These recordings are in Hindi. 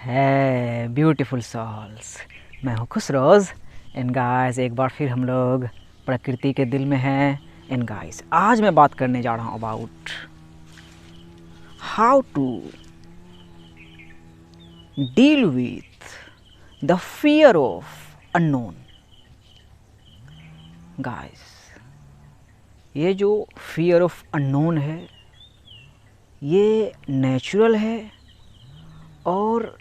है ब्यूटीफुल सॉल्स। मैं हूँ खुशरोज़ एंड गाइस एक बार फिर हम लोग प्रकृति के दिल में हैं। एंड गाइस आज मैं बात करने जा रहा हूँ about how to deal with the fear of unknown. Guys ये जो फियर ऑफ अननोन है ये नेचुरल है और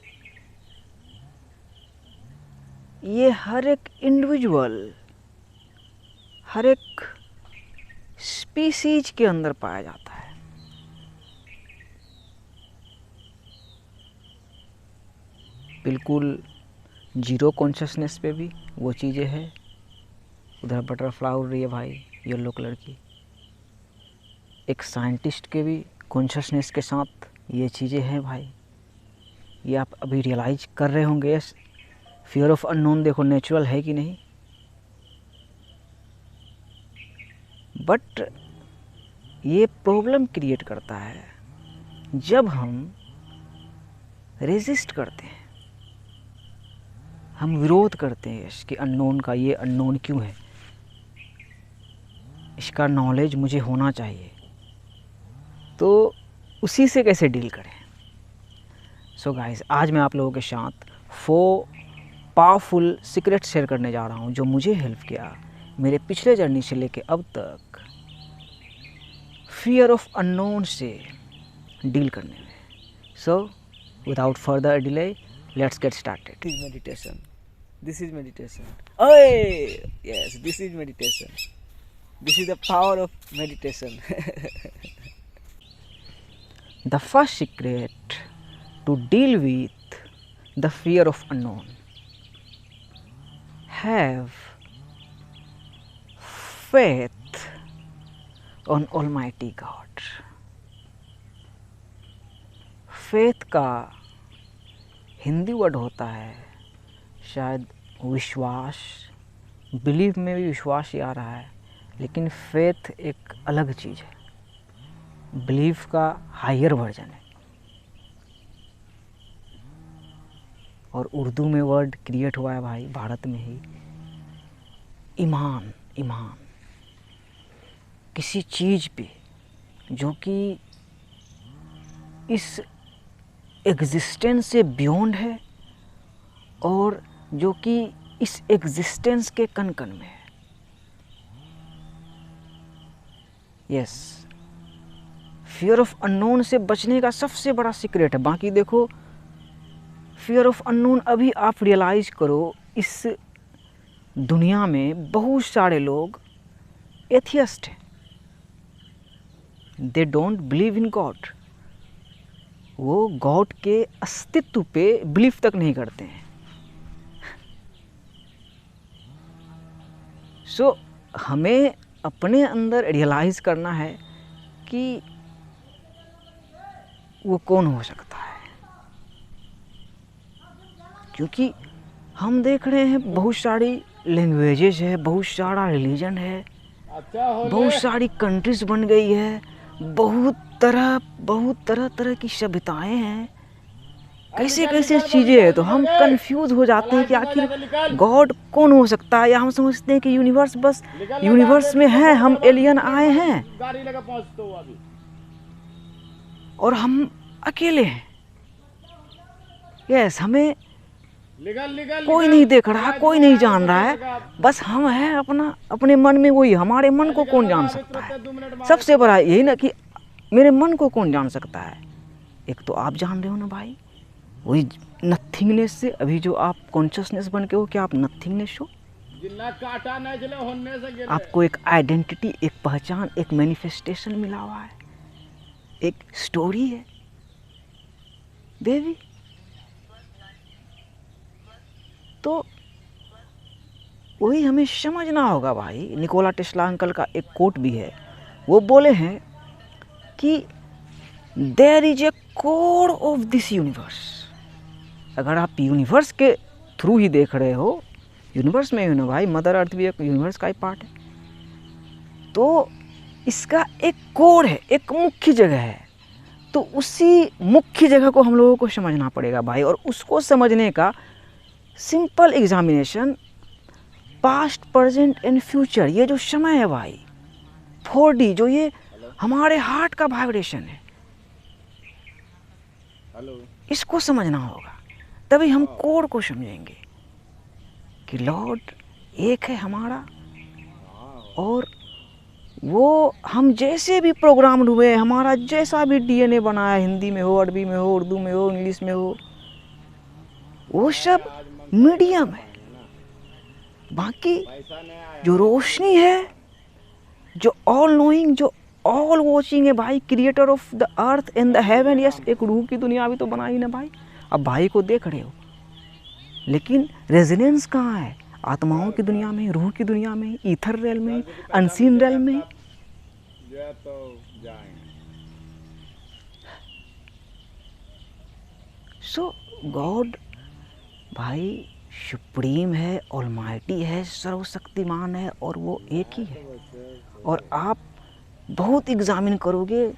ये हर एक इंडिविजुअल, हर एक स्पीसीज के अंदर पाया जाता है। बिल्कुल जीरो कॉन्शियसनेस पे भी वो चीज़ें हैं। उधर बटरफ्लाई उड़ रही है भाई येलो कलर की। एक साइंटिस्ट के भी कॉन्शियसनेस के साथ ये चीज़ें हैं भाई। ये आप अभी रियलाइज कर रहे होंगे। फियर ऑफ अननोन देखो नेचुरल है कि नहीं, बट ये प्रॉब्लम क्रिएट करता है जब हम रेजिस्ट करते हैं, हम विरोध करते हैं इसके अननोन का। ये अननोन क्यों है, इसका नॉलेज मुझे होना चाहिए, तो उसी से कैसे डील करें। सो गाइस आज मैं आप लोगों के साथ 4 पावरफुल सीक्रेट शेयर करने जा रहा हूँ जो मुझे हेल्प किया मेरे पिछले जर्नी से लेके अब तक फियर ऑफ अननोन से डील करने में। So without further delay let's get started. Meditation. This is meditation. Oh, yes, this is meditation. This is the power of meditation. The first secret to deal with the fear of unknown: have faith on Almighty God. Faith का हिंदी वर्ड होता है शायद विश्वास। बिलीव में भी विश्वास ही आ रहा है, लेकिन फेथ एक अलग चीज़ है। बिलीव का हायर वर्जन है। और उर्दू में वर्ड क्रिएट हुआ है भाई भारत में ही, ईमान। ईमान किसी चीज़ पे जो कि इस एग्जिस्टेंस से बियॉन्ड है और जो कि इस एग्जिस्टेंस के कण कण में है। यस, फियर ऑफ अननोन से बचने का सबसे बड़ा सीक्रेट है। बाकी देखो फियर ऑफ अननोन अभी आप रियलाइज करो, इस दुनिया में बहुत सारे लोग एथियस्ट हैं। They don't believe in God. वो गॉड के अस्तित्व पे बिलीव तक नहीं करते हैं। सो हमें अपने अंदर रियलाइज करना है कि वो कौन हो सकता है, क्योंकि हम देख रहे हैं बहुत सारी लैंग्वेजेस है, बहुत सारा रिलीजन है, बहुत सारी कंट्रीज बन गई है, बहुत तरह की सभ्यताएं हैं, कैसे कैसे चीज़ें हैं। तो हम कंफ्यूज हो जाते हैं कि आखिर गॉड कौन हो सकता है, या हम समझते हैं कि यूनिवर्स बस यूनिवर्स में है, हम एलियन आए हैं और हम अकेले हैं। यस, हमें कोई नहीं देख रहा, कोई नहीं जान रहा है, बस हम हैं अपने मन में। वही हमारे मन को कौन जान सकता है। सबसे बड़ा यही ना कि मेरे मन को कौन जान सकता है। एक तो आप जान रहे हो ना भाई, वही नथिंगनेस से। अभी जो आप कॉन्शियसनेस बन के हो, क्या आप नथिंगनेस हो? आपको एक आइडेंटिटी, एक पहचान, एक मैनिफेस्टेशन मिला हुआ है, एक स्टोरी है बेबी। तो वही हमें समझना होगा भाई। निकोला टेस्ला अंकल का एक कोट भी है, वो बोले हैं कि there is a core of this universe. अगर आप यूनिवर्स के थ्रू ही देख रहे हो, यूनिवर्स में ही ना भाई, मदर अर्थ भी एक यूनिवर्स का ही पार्ट है, तो इसका एक कोर है, एक मुख्य जगह है। तो उसी मुख्य जगह को हम लोगों को समझना पड़ेगा भाई। और उसको समझने का simple examination past, present and future, ये जो समय है भाई 4D, जो ये हमारे हार्ट का वाइब्रेशन है, इसको समझना होगा, तभी हम कोड को समझेंगे कि लॉर्ड एक है हमारा। और वो हम जैसे भी प्रोग्राम हुए, हमारा जैसा भी DNA बना है, हिंदी में हो, अरबी में हो, उर्दू में हो, इंग्लिश में हो, वो सब मीडियम है। बाकी जो रोशनी है, जो ऑल नोइंग, जो ऑल वॉचिंग है भाई, creator of the earth and the haven. Yes, एक रूह की दुनिया भी तो बनाई ना भाई। अब भाई को देख रहे हो, लेकिन रेजिडेंस कहाँ है? आत्माओं की दुनिया में, रूह की दुनिया में, ईथर रेल में, अनसीन रेल में। सो गॉड भाई सुप्रीम है, ऑलमाइटी है, सर्वशक्तिमान है, और वो एक ही है। और आप बहुत एग्जामिन करोगे,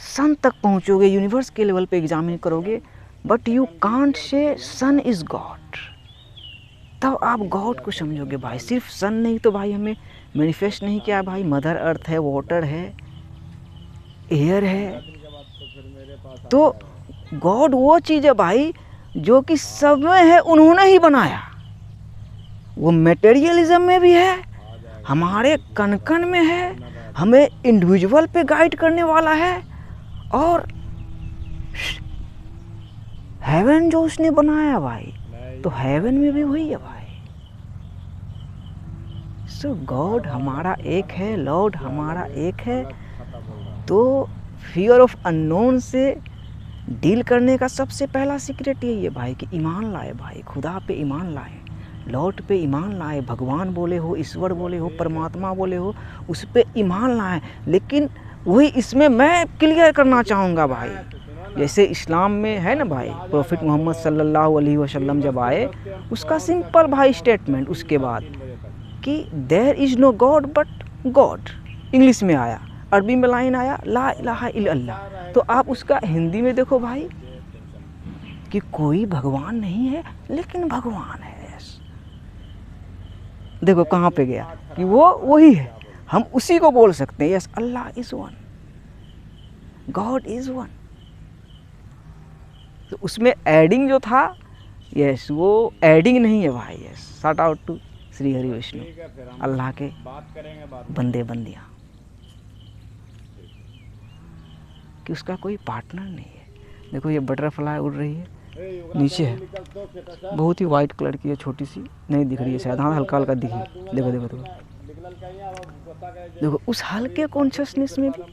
सन तक पहुंचोगे, यूनिवर्स के लेवल पे एग्जामिन करोगे, but you can't say sun is God. तब आप गॉड को समझोगे भाई। सिर्फ सन नहीं तो भाई हमें मैनिफेस्ट नहीं किया भाई, मदर अर्थ है, वाटर है, एयर है। तो गॉड वो चीज़ है भाई जो कि सब में है, उन्होंने ही बनाया। वो मटेरियलिज्म में भी है, हमारे कण कण में है, हमें इंडिविजुअल पे गाइड करने वाला है, और हेवन जो उसने बनाया भाई, तो हेवन में भी वही है भाई। सो गॉड हमारा एक है, लॉर्ड हमारा एक है। तो फियर ऑफ अननोन से डील करने का सबसे पहला सीक्रेट यही है भाई कि ईमान लाए भाई, खुदा पे ईमान लाए, लॉर्ड पे ईमान लाए, भगवान बोले हो, ईश्वर बोले हो, परमात्मा बोले हो, उस पे ईमान लाए। लेकिन वही इसमें मैं क्लियर करना चाहूँगा भाई, जैसे इस्लाम में है ना भाई, प्रॉफिट मोहम्मद सल्लल्लाहु अलैहि वसल्लम जब आए, उसका सिंपल भाई स्टेटमेंट उसके बाद कि there is no god but God, English में आया, अरबी में लाइन आया ला इलाहा इल्लल्लाह। तो आप उसका हिंदी में देखो भाई कि कोई भगवान नहीं है लेकिन भगवान है। देखो कहाँ पे गया कि वो वही है, हम उसी को बोल सकते हैं। Yes, Allah is one, God is one. तो उसमें एडिंग जो था, यस, वो एडिंग नहीं है भाई। Yes, shout out to Shri Hari Vishnu, Allah के बंदे बंदियाँ, कि उसका कोई पार्टनर नहीं है। देखो ये बटरफ्लाई उड़ रही है, नीचे है, बहुत ही वाइट कलर की है, छोटी सी नहीं दिख रही है शायद, हाँ हल्का हल्का दिखी। देखो देखो देखो देखो, उस हल्के कॉन्शियसनेस में भी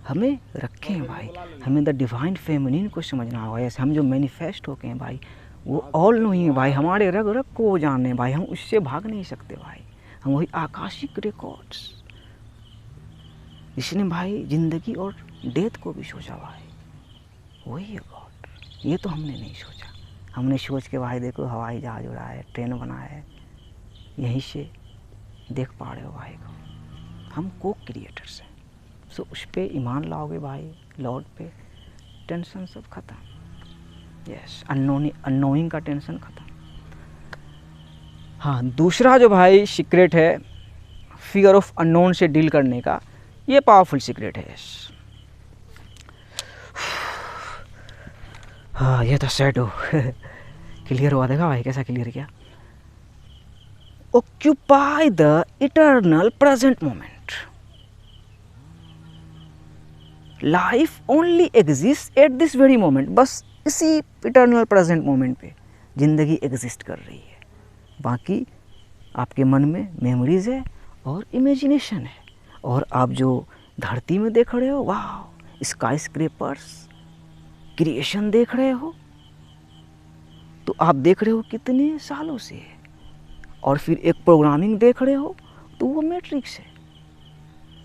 हमें रखे हैं भाई। हमें द डिवाइन फेमिनिन को समझना होगा। ऐसे हम जो मैनिफेस्ट होके हैं भाई, वो ऑल नोइंग है भाई, हमारे रग रग को वो जाने भाई, हम उससे भाग नहीं सकते भाई। हम वही आकाशिक रिकॉर्ड्स, जिसने भाई जिंदगी और डेथ को भी सोचा भाई, वही है गॉड। ये तो हमने नहीं सोचा। हमने सोच के भाई देखो हवाई जहाज उड़ा है, ट्रेन बनाया है, यहीं से देख पा रहे हो भाई को। हम को क्रिएटर्स हैं। सो उस पर ईमान लाओगे भाई, लॉर्ड पे, टेंशन सब खत्म। यस, अननोइंग का टेंशन खत्म। हाँ, दूसरा जो भाई सीक्रेट है फियर ऑफ अननोन से डील करने का, ये पावरफुल सीक्रेट है। यस, हाँ ये तो शैडो क्लियर हुआ, देखा भाई कैसा क्लियर किया। Occupy the eternal present moment. Life only exist at this very moment. बस इसी इटर्नल प्रेजेंट मोमेंट पे जिंदगी एग्जिस्ट कर रही है। बाकी आपके मन में मेमोरीज है और इमेजिनेशन है। और आप जो धरती में देख रहे हो, वाह, स्काई स्क्रैपर्स, क्रिएशन देख रहे हो, तो आप देख रहे हो कितने सालों से है। और फिर एक प्रोग्रामिंग देख रहे हो, तो वो मैट्रिक्स है,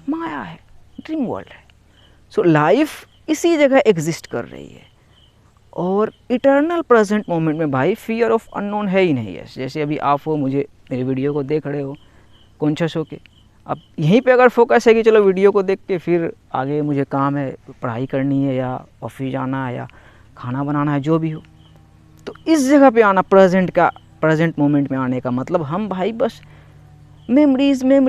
माया है, ड्रीम वर्ल्ड है। सो लाइफ इसी जगह एग्जिस्ट कर रही है। और इटर्नल प्रेजेंट मोमेंट में भाई फियर ऑफ अननोन है ही नहीं है। जैसे अभी आप हो, मुझे मेरे वीडियो को देख रहे हो कॉन्शियस होके, अब यहीं पे अगर फोकस है कि चलो वीडियो को देख के फिर आगे मुझे काम है, पढ़ाई करनी है या ऑफिस जाना है या खाना बनाना है, जो भी हो, तो इस जगह पे आना, प्रेजेंट मोमेंट में आने का मतलब हम भाई बस मेमोरीज़ में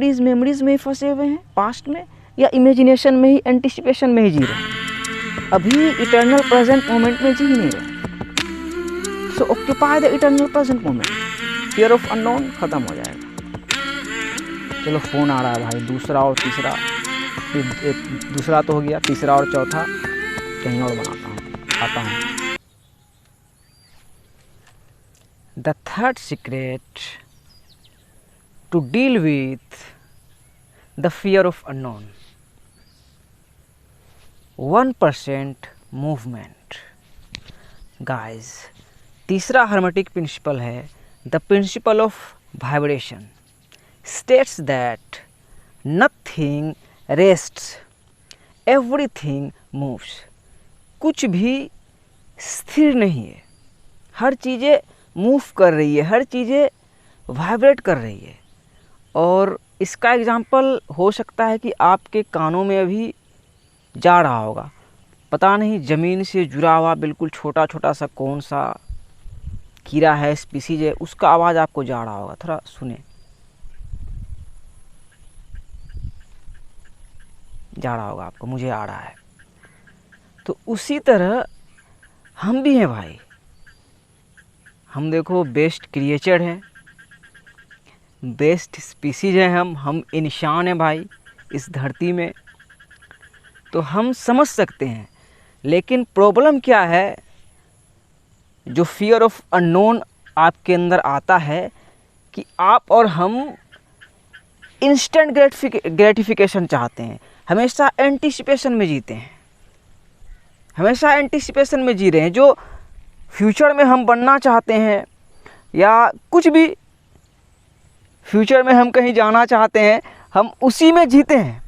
ही फंसे हुए हैं, पास्ट में या इमेजिनेशन में ही, एंटिसिपेशन में ही जी रहे हैं। अभी इटर्नल प्रेजेंट मोमेंट में जी ही नहीं रहे। So occupy the eternal present moment, fear of unknown ख़त्म हो जाएगा। चलो फ़ोन आ रहा है भाई, दूसरा और तीसरा, फिर दूसरा तो हो गया, तीसरा और चौथा कहीं और आता हूँ। The third secret to deal with the fear of unknown, 1% movement. Guys, तीसरा hermetic principle है the principle of vibration, states that nothing rests, everything moves. कुछ भी स्थिर नहीं है, हर चीज़ें मूव कर रही है, हर चीज़ें वाइब्रेट कर रही है। और इसका एग्जाम्पल हो सकता है कि आपके कानों में अभी जा रहा होगा, पता नहीं ज़मीन से जुड़ा हुआ बिल्कुल छोटा छोटा सा कौन सा कीड़ा है, स्पीसीज है, उसका आवाज़ आपको जा रहा होगा। थोड़ा सुने, जा रहा होगा आपको, मुझे आ रहा है। तो उसी तरह हम भी हैं भाई, हम देखो बेस्ट क्रिएचर हैं, बेस्ट स्पीसीज हैं, हम इंसान हैं भाई इस धरती में, तो हम समझ सकते हैं। लेकिन प्रॉब्लम क्या है, जो फियर ऑफ अननोन आपके अंदर आता है कि आप और हम इंस्टेंट ग्रेटिफिकेशन चाहते हैं, हमेशा एंटिसिपेशन में जीते हैं, हमेशा एंटिसिपेशन में जी रहे हैं। जो फ्यूचर में हम बनना चाहते हैं या कुछ भी फ्यूचर में हम कहीं जाना चाहते हैं, हम उसी में जीते हैं।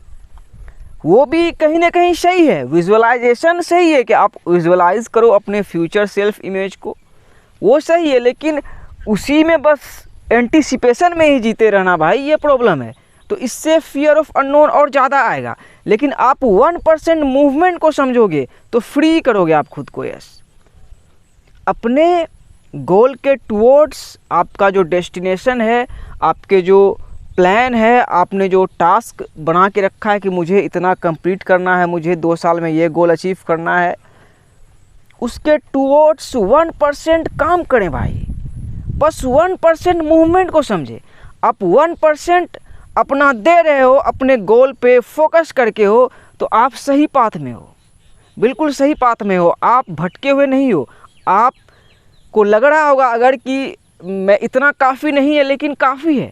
वो भी कहीं ना कहीं सही है, विजुअलाइजेशन सही है कि आप विजुअलाइज करो अपने फ्यूचर सेल्फ इमेज को, वो सही है, लेकिन उसी में बस एंटिसिपेशन में ही जीते रहना भाई, ये प्रॉब्लम है। तो इससे फियर ऑफ अननोन और ज़्यादा आएगा। लेकिन आप 1% मूवमेंट को समझोगे तो फ्री करोगे आप खुद को। यस, अपने गोल के टुवर्ड्स, आपका जो डेस्टिनेशन है, आपके जो प्लान है, आपने जो टास्क बना के रखा है कि मुझे इतना कंप्लीट करना है, मुझे 2 साल में ये गोल अचीव करना है, उसके टुवर्ड्स 1% काम करें भाई। बस 1% मूवमेंट को समझे। आप 1% अपना दे रहे हो, अपने गोल पे फोकस करके हो, तो आप सही पाथ में हो, बिल्कुल सही पाथ में हो, आप भटके हुए नहीं हो। आप को लग रहा होगा अगर कि मैं इतना काफ़ी नहीं है, लेकिन काफ़ी है।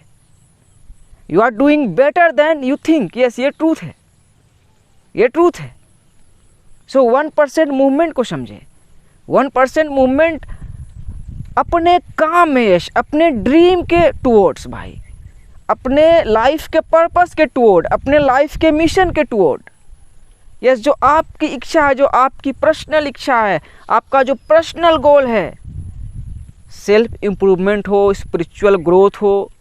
You are doing better than you think. Yes, ये ट्रूथ है, ये ट्रूथ है। सो 1% मूवमेंट को समझे। 1% मूवमेंट अपने काम में, यश, अपने ड्रीम के टुवर्ड्स भाई, अपने लाइफ के पर्पस के टुवर्ड, अपने लाइफ के मिशन के टुवर्ड। यस, जो आपकी इच्छा है, जो आपकी पर्सनल इच्छा है, आपका जो पर्सनल गोल है, सेल्फ इम्प्रूवमेंट हो, स्पिरिचुअल ग्रोथ हो,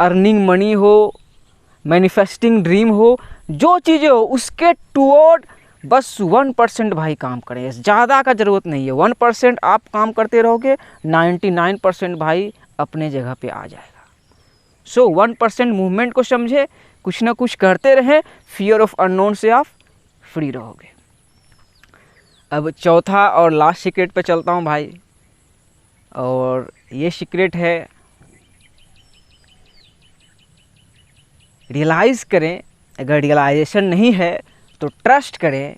अर्निंग मनी हो, मैनिफेस्टिंग ड्रीम हो, जो चीज़ें हो, उसके टुवर्ड बस 1% भाई काम करें। ज़्यादा का ज़रूरत नहीं है। 1% आप काम करते रहोगे, 99% भाई अपने जगह पे आ जाएगा। सो 1% मूवमेंट को समझे, कुछ ना कुछ करते रहें, फियर ऑफ अननोन से आप फ्री रहोगे। अब चौथा और लास्ट सीक्रेट पे चलता हूँ भाई, और ये सीक्रेट है, रियलाइज़ करें। अगर रियलाइजेशन नहीं है तो ट्रस्ट करें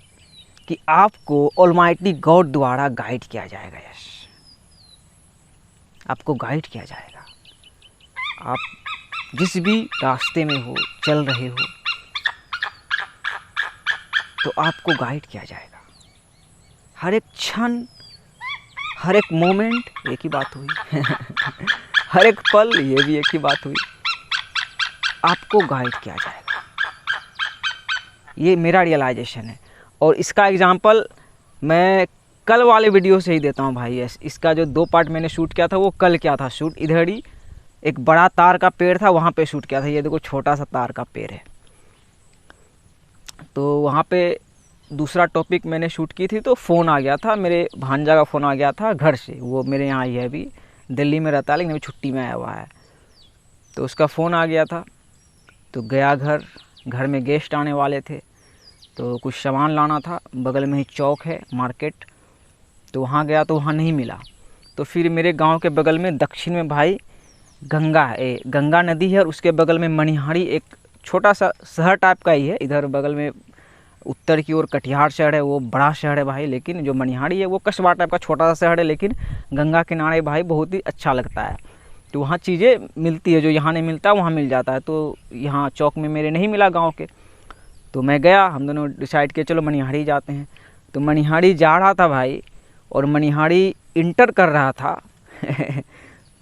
कि आपको ऑलमाइटी गॉड द्वारा गाइड किया जाएगा। यस, आपको गाइड किया जाएगा। आप जिस भी रास्ते में हो, चल रहे हो, तो आपको गाइड किया जाएगा। हर एक क्षण, हर एक मोमेंट, एक ही बात हुई हर एक पल, ये भी एक ही बात हुई, आपको गाइड किया जाएगा। ये मेरा रियलाइजेशन है, और इसका एग्जांपल मैं कल वाले वीडियो से ही देता हूँ भाई। यस, इसका जो 2 पार्ट मैंने शूट किया था, वो कल क्या था शूट, इधर ही एक बड़ा तार का पेड़ था, वहाँ पे शूट किया था। ये देखो छोटा सा तार का पेड़ है। तो वहाँ पे दूसरा टॉपिक मैंने शूट की थी, तो फ़ोन आ गया था, मेरे भांजा का फ़ोन आ गया था घर से। वो मेरे यहाँ ही है, अभी दिल्ली में रहता है लेकिन अभी छुट्टी में आया हुआ है। तो उसका फ़ोन आ गया था, तो गया घर में गेस्ट आने वाले थे, तो कुछ सामान लाना था। बगल में ही चौक है, मार्केट, तो वहाँ गया तो वहाँ नहीं मिला। तो फिर मेरे गांव के बगल में दक्षिण में भाई गंगा है, गंगा नदी है, और उसके बगल में मनिहारी, एक छोटा सा शहर टाइप का ही है। इधर बगल में उत्तर की ओर कटिहार शहर है, वो बड़ा शहर है भाई, लेकिन जो मनिहारी है वो कस्बा टाइप का छोटा सा शहर है, लेकिन गंगा किनारे भाई बहुत ही अच्छा लगता है। तो वहाँ चीज़ें मिलती है, जो यहाँ नहीं मिलता वहाँ मिल जाता है। तो यहाँ चौक में मेरे नहीं मिला गाँव के, तो मैं गया, हम दोनों डिसाइड किया चलो मनिहारी जाते हैं। तो मनिहारी जा रहा था भाई, और मनिहारी इंटर कर रहा था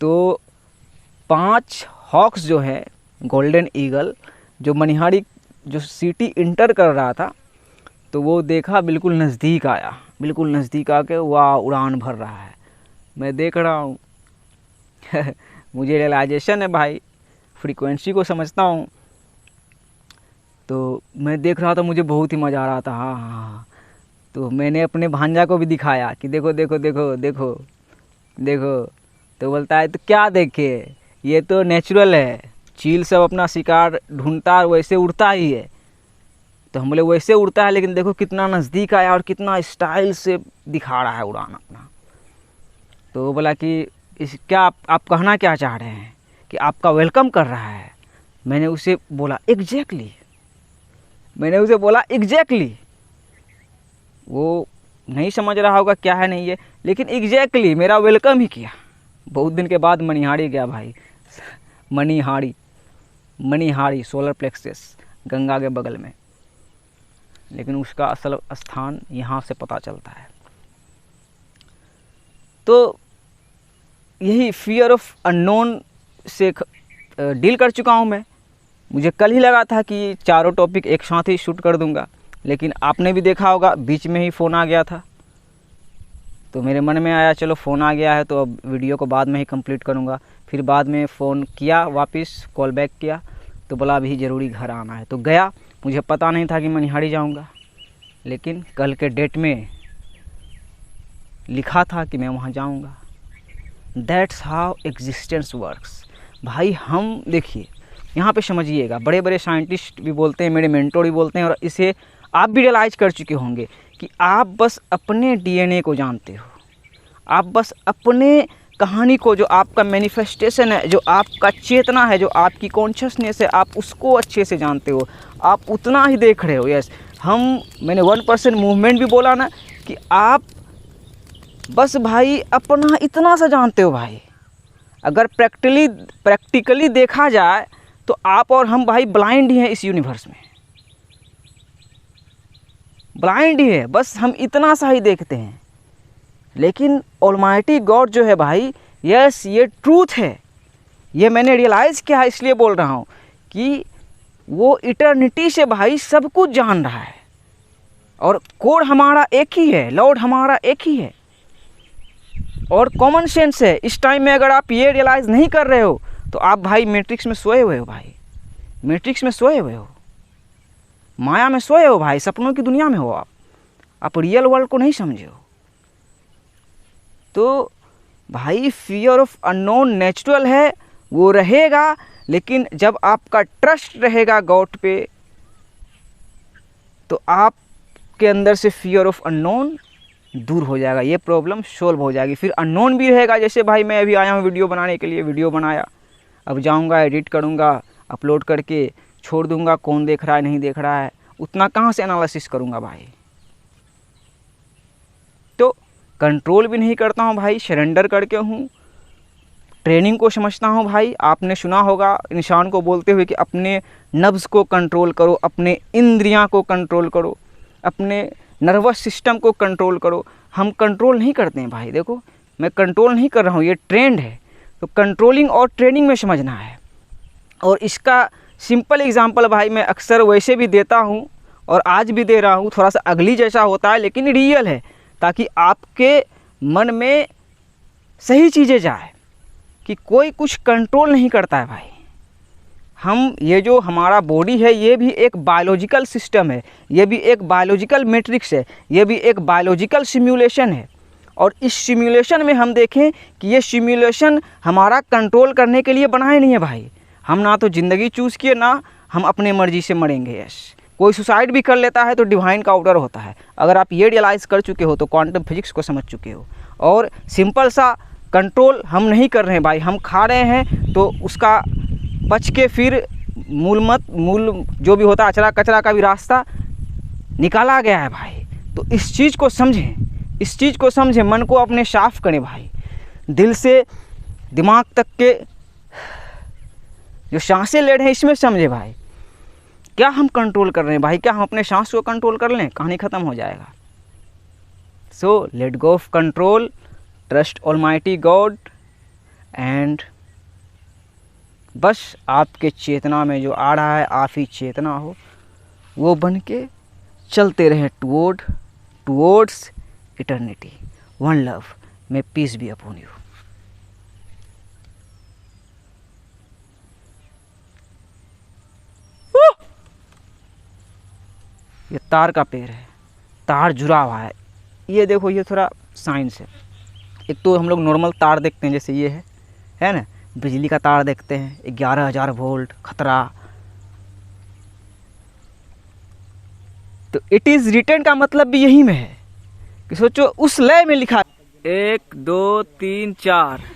तो 5 हॉक्स जो है, गोल्डन ईगल, जो मनिहारी जो सिटी इंटर कर रहा था, तो वो देखा, बिल्कुल नज़दीक आया, बिल्कुल नज़दीक आके वाह उड़ान भर रहा है। मैं देख रहा हूँ मुझे रियलाइजेशन है भाई, फ्रीक्वेंसी को समझता हूँ। तो मैं देख रहा था, मुझे बहुत ही मज़ा आ रहा था। हाँ हाँ हाँ। तो मैंने अपने भांजा को भी दिखाया कि देखो देखो देखो देखो देखो। तो बोलता है तो क्या देखे, ये तो नेचुरल है, चील सब अपना शिकार ढूंढता है, वैसे उड़ता ही है। तो हम बोले वैसे उड़ता है, लेकिन देखो कितना नज़दीक आया और कितना स्टाइल से दिखा रहा है उड़ान अपना। तो वो बोला कि इस क्या आप कहना क्या चाह रहे हैं, कि आपका वेलकम कर रहा है। मैंने उसे बोला एग्जैक्टली, मैंने उसे बोला एग्जैक्टली। वो नहीं समझ रहा होगा क्या है नहीं है, लेकिन एग्जैक्टली मेरा वेलकम ही किया। बहुत दिन के बाद मनिहारी गया भाई, मनिहारी सोलर प्लेक्सस गंगा के बगल में, लेकिन उसका असल स्थान यहाँ से पता चलता है। तो यही फियर ऑफ अननोन से डील कर चुका हूँ मैं। मुझे कल ही लगा था कि चारों टॉपिक एक साथ ही शूट कर दूंगा, लेकिन आपने भी देखा होगा बीच में ही फ़ोन आ गया था। तो मेरे मन में आया चलो फ़ोन आ गया है तो अब वीडियो को बाद में ही कंप्लीट करूंगा। फिर बाद में फ़ोन किया, वापस कॉल बैक किया, तो बोला अभी ज़रूरी घर आना है। तो गया, मुझे पता नहीं था कि मनिहारी जाऊंगा, लेकिन कल के डेट में लिखा था कि मैं वहाँ जाऊंगा। दैट्स हाउ एग्जिस्टेंस वर्क्स भाई। हम देखिए यहाँ पे समझिएगा, बड़े बड़े साइंटिस्ट भी बोलते हैं, मेरे मेंटोर भी बोलते हैं, और इसे आप भी रियलाइज़ कर चुके होंगे कि आप बस अपने डीएनए को जानते हो, आप बस अपने कहानी को, जो आपका मैनिफेस्टेशन है, जो आपका चेतना है, जो आपकी कॉन्शियसनेस है, आप उसको अच्छे से जानते हो, आप उतना ही देख रहे हो। यस, मैंने 1% मूवमेंट भी बोला ना, कि आप बस भाई अपना इतना सा जानते हो भाई। अगर प्रैक्टिकली देखा जाए तो आप और हम भाई ब्लाइंड ही हैं इस यूनिवर्स में, ब्लाइंड ही है, बस हम इतना सा ही देखते हैं। लेकिन ऑलमाइटी गॉड जो है भाई, यस ये ट्रूथ है, ये मैंने रियलाइज़ किया है, इसलिए बोल रहा हूँ कि वो इटर्निटी से भाई सब कुछ जान रहा है, और कोड हमारा एक ही है, लॉर्ड हमारा एक ही है, और कॉमन सेंस है। इस टाइम में अगर आप ये रियलाइज़ नहीं कर रहे हो तो आप भाई मैट्रिक्स में सोए हुए हो भाई, मैट्रिक्स में सोए हुए हो, माया में सोए हो भाई, सपनों की दुनिया में हो आप रियल वर्ल्ड को नहीं समझे हो। तो भाई फियर ऑफ अननोन नेचुरल है, वो रहेगा, लेकिन जब आपका ट्रस्ट रहेगा गॉड पे, तो आपके अंदर से फियर ऑफ अननोन दूर हो जाएगा, ये प्रॉब्लम सोल्व हो जाएगी। फिर अननोन भी रहेगा, जैसे भाई मैं अभी आया हूँ वीडियो बनाने के लिए, वीडियो बनाया, अब जाऊँगा एडिट करूँगा, अपलोड करके छोड़ दूँगा, कौन देख रहा है नहीं देख रहा है उतना कहाँ से एनालिसिस करूँगा भाई। तो कंट्रोल भी नहीं करता हूँ भाई, सरेंडर करके हूँ, ट्रेनिंग को समझता हूँ भाई। आपने सुना होगा इंसान को बोलते हुए कि अपने नब्ज़ को कंट्रोल करो, अपने इंद्रियां को कंट्रोल करो, अपने नर्वस सिस्टम को कंट्रोल करो। हम कंट्रोल नहीं करते हैं भाई, देखो मैं कंट्रोल नहीं कर रहा हूँ, ये ट्रेंड है। तो कंट्रोलिंग और ट्रेनिंग में समझना है। और इसका सिंपल एग्जांपल भाई मैं अक्सर वैसे भी देता हूँ और आज भी दे रहा हूँ, थोड़ा सा अगली जैसा होता है लेकिन रियल है, ताकि आपके मन में सही चीज़ें जाए। कि कोई कुछ कंट्रोल नहीं करता है भाई। हम ये जो हमारा बॉडी है ये भी एक बायोलॉजिकल सिस्टम है, ये भी एक बायोलॉजिकल मैट्रिक्स है, ये भी एक बायोलॉजिकल सिम्युलेशन है। और इस सिम्युलेशन में हम देखें कि ये सिम्युलेशन हमारा कंट्रोल करने के लिए बनाए नहीं है भाई। हम ना तो ज़िंदगी चूज़ किए, ना हम अपने मर्जी से मरेंगे। यस, कोई सुसाइड भी कर लेता है तो डिवाइन का ऑर्डर होता है। अगर आप ये रियलाइज़ कर चुके हो तो क्वांटम फिजिक्स को समझ चुके हो। और सिंपल सा कंट्रोल हम नहीं कर रहे हैं भाई। हम खा रहे हैं तो उसका पच के फिर मूल जो भी होता है अचरा कचरा का भी रास्ता निकाला गया है भाई। तो इस चीज़ को समझें, इस चीज़ को समझें, मन को अपने साफ करें भाई। दिल से दिमाग तक के जो सांसें ले रहे हैं इसमें समझे भाई, क्या हम कंट्रोल कर रहे हैं भाई? क्या हम अपने सांस को कंट्रोल कर लें? कहानी ख़त्म हो जाएगा। So let go of control, trust almighty God, and बस आपके चेतना में जो आ रहा है आप ही चेतना हो, वो बन के चलते रहें towards eternity. One love, may peace be upon you. ये तार का पेड़ है, तार जुड़ा हुआ है। ये देखो, ये थोड़ा साइंस है। एक तो हम लोग नॉर्मल तार देखते हैं जैसे ये है ना, बिजली का तार देखते हैं 11,000 वोल्ट खतरा। तो इट इज़ रिटन का मतलब भी यही में है कि सोचो उस लय में लिखा 1 2 3 4।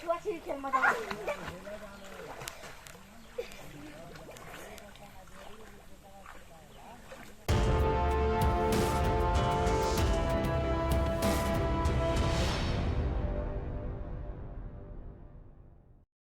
What you can